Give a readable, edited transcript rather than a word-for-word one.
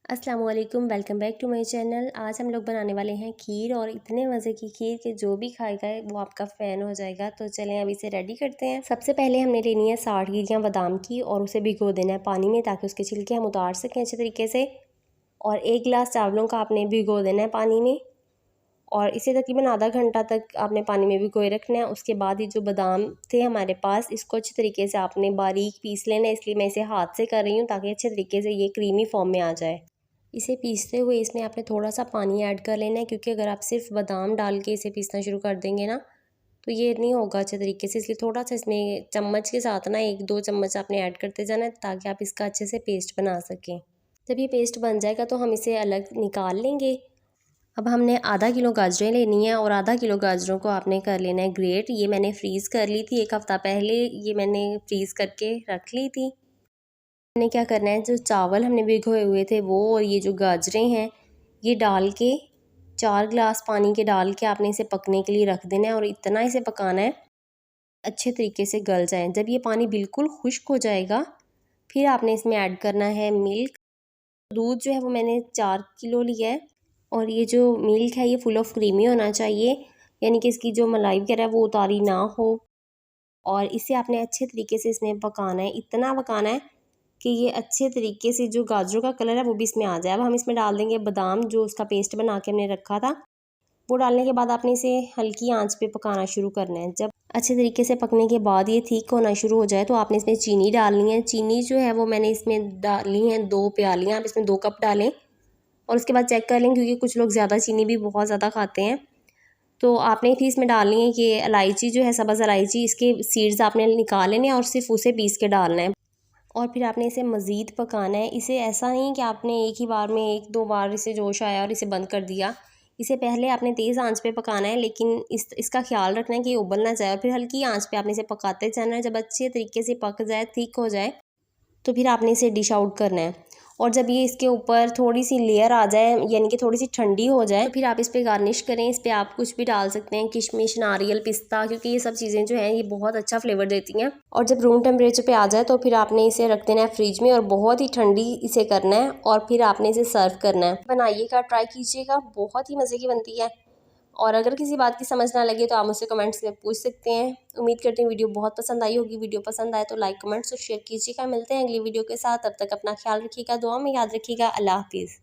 अस्सलाम वालेकुम, welcome back to my channel. आज हम लोग बनाने वाले हैं खीर और इतने मज़े की खीर कि जो भी खाएगा वो आपका फ़ैन हो जाएगा। तो चलें अब इसे रेडी करते हैं। सबसे पहले हमने लेनी है 60 गिरियाँ बादाम की और उसे भिगो देना है पानी में ताकि उसके छिलके हम उतार सकें अच्छे तरीके से। और 1 गिलास चावलों का आपने भिगो देना है पानी में और इसे तकरीबन आधा घंटा तक आपने पानी में भिगोए रखना है। उसके बाद ये जो बादाम थे हमारे पास, इसको अच्छे तरीके से आपने बारीक पीस लेना है। इसलिए मैं इसे हाथ से कर रही हूँ ताकि अच्छे तरीके से ये क्रीमी फॉर्म में आ जाए। इसे पीसते हुए इसमें आपने थोड़ा सा पानी ऐड कर लेना है, क्योंकि अगर आप सिर्फ बादाम डाल के इसे पीसना शुरू कर देंगे ना तो ये नहीं होगा अच्छे तरीके से। इसलिए थोड़ा सा इसमें चम्मच के साथ ना 1-2 चम्मच आपने ऐड करते जाना है ताकि आप इसका अच्छे से पेस्ट बना सकें। जब ये पेस्ट बन जाएगा तो हम इसे अलग निकाल लेंगे। अब हमने आधा किलो गाजरें लेनी है और आधा किलो गाजरों को आपने कर लेना है ग्रेट। ये मैंने फ्रीज़ कर ली थी 1 हफ़्ता पहले, ये मैंने फ्रीज़ करके रख ली थी। हमने क्या करना है, जो चावल हमने भिगोए हुए थे वो और ये जो गाजरें हैं ये डाल के 4 गिलास पानी के डाल के आपने इसे पकने के लिए रख देना है और इतना इसे पकाना है अच्छे तरीके से गल जाए। जब ये पानी बिल्कुल खुश्क हो जाएगा फिर आपने इसमें ऐड करना है मिल्क। दूध जो है वो मैंने 4 किलो लिया है और ये जो मिल्क है ये फुल ऑफ क्रीमी होना चाहिए, यानी कि इसकी जो मलाई वगैरह है वो उतारी ना हो। और इसे आपने अच्छे तरीके से इसमें पकाना है, इतना पकाना है कि ये अच्छे तरीके से जो गाजरों का कलर है वो भी इसमें आ जाए। अब हम इसमें डाल देंगे बादाम, जो उसका पेस्ट बना के हमने रखा था। वो डालने के बाद आपने इसे हल्की आंच पे पकाना शुरू करना है। जब अच्छे तरीके से पकने के बाद ये ठीक होना शुरू हो जाए तो आपने इसमें चीनी डालनी है। चीनी जो है वो मैंने इसमें डाली है 2 प्यालियाँ, आप इसमें 2 कप डालें और उसके बाद चेक कर लें, क्योंकि कुछ लोग ज़्यादा चीनी भी बहुत ज़्यादा खाते हैं। तो आपने फिर इसमें डालनी है कि इलायची जो है, सब्ज़ इलायची, इसके सीड्स आपने निकाल लेने हैं और सिर्फ उसे पीस के डालना है। और फिर आपने इसे मज़ीद पकाना है। इसे ऐसा नहीं कि आपने एक ही बार में 1-2 बार इसे जोश आया और इसे बंद कर दिया। इसे पहले आपने तेज़ आंच पे पकाना है, लेकिन इसका ख़्याल रखना है कि ये उबल ना जाए और फिर हल्की आंच पे आपने इसे पकाते जाना है। जब अच्छे तरीके से पक जाए, थिक हो जाए, तो फिर आपने इसे डिश आउट करना है। और जब ये इसके ऊपर थोड़ी सी लेयर आ जाए, यानी कि थोड़ी सी ठंडी हो जाए, तो फिर आप इस पे गार्निश करें। इस पे आप कुछ भी डाल सकते हैं, किशमिश, नारियल, पिस्ता, क्योंकि ये सब चीज़ें जो हैं ये बहुत अच्छा फ्लेवर देती हैं। और जब रूम टेम्परेचर पे आ जाए तो फिर आपने इसे रख देना है फ्रिज में और बहुत ही ठंडी इसे करना है और फिर आपने इसे सर्व करना है। बनाइएगा, ट्राई कीजिएगा, बहुत ही मज़े की बनती है। और अगर किसी बात की समझ ना लगे तो आप मुझसे कमेंट्स में पूछ सकते हैं। उम्मीद करती हूँ वीडियो बहुत पसंद आई होगी। वीडियो पसंद आए तो लाइक, कमेंट्स और शेयर कीजिएगा। मिलते हैं अगली वीडियो के साथ, तब तक अपना ख्याल रखिएगा, दुआ में याद रखिएगा। अल्लाह हाफिज़।